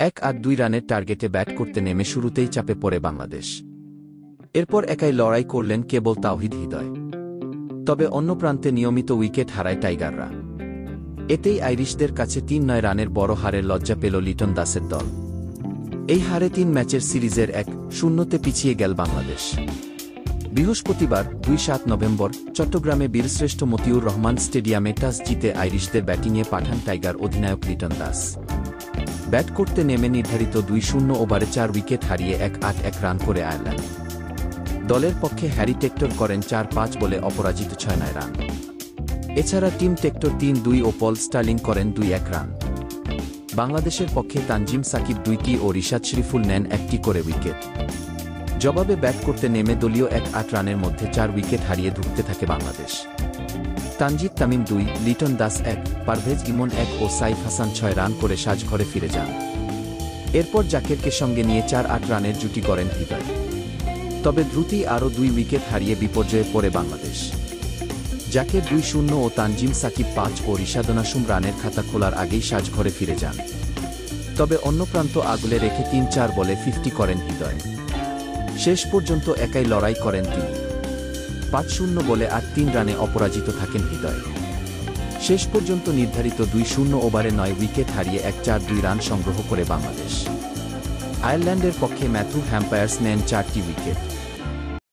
1-8-2 রানের টার্গেটে ব্যাট করতে নেমে শুরুতেই চাপে পড়ে বাংলাদেশ। এরপর একাই লড়াই করলেন কেবল তাওহিদ হৃদয়। তবে অন্য প্রান্তে নিয়মিত উইকেট হারায় টাইগাররা। এতেই আইরিশদের কাছে ৩-৯ রানের বড় হারের লজ্জা পেল লিটন দাসের দল। এই হারে ৩ ম্যাচের সিরিজের 1-0 পিছিয়ে গেল বাংলাদেশ। বৃহস্পতিবার ২-৭ নভেম্বর চট্টগ্রামে বীরশ্রেষ্ঠ মতিউর রহমান স্টেডিয়ামে টস জিতে আইরিশদের ব্যাটিংয়ে পাঠান টাইগার অধিনায়ক লিটন দাস। ব্যাট করতে নেমে নির্ধারিত ২-০ ওভারে ৪ উইকেট হারিয়ে ১-৮-১ রান করে আয়ারল্যান্ড। দলের পক্ষে হ্যারি টেক্টর করেন ৪-৫ বলে অপরাজিত ৬-৯ রান। এছাড়া টিম টেক্টর ৩-২ ও পল স্টার্লিং করেন ২-১ রান। বাংলাদেশের পক্ষে তানজিম সাকিব ২টি ও রিশাদ শরীফুল নেন ১টি করে উইকেট। জবাবে ব্যাট করতে নেমে দলীয় ১-৮ রানের মধ্যে ৪ উইকেট হারিয়ে ধুঁকতে থাকে বাংলাদেশ। তানজিদ তামিম ২, লিটন দাস ১, পারভেজ ইমন ১ ও সাইফ হাসান ৬ রান করে সাজঘরে ফিরে যান। এরপর জাকেরকে সঙ্গে নিয়ে ৪-৮ রানের জুটি গড়েন হৃদয়। তবে দ্রুতই আরও ২ উইকেট হারিয়ে বিপর্যয়ে পড়ে বাংলাদেশ। জাকের ২-০ ও তানজিম সাকিব ৫ ও রিশাদনাসুম রানের খাতা খোলার আগেই সাজঘরে ফিরে যান। তবে অন্য প্রান্ত আগলে রেখে ৩-৪ বলে 50 করেন হৃদয়। শেষ পর্যন্ত একাই লড়াই করেন তিনি। ৫-০ বলে ৮-৩ রানে অপরাজিত থাকেন হৃদয়। শেষ পর্যন্ত নির্ধারিত ২-০ ওভারে ৯ উইকেট হারিয়ে ১-৪-২ রান সংগ্রহ করে বাংলাদেশ। আয়ারল্যান্ডের পক্ষে ম্যাথু হ্যাম্পায়ার্স নেন ৪টি উইকেট।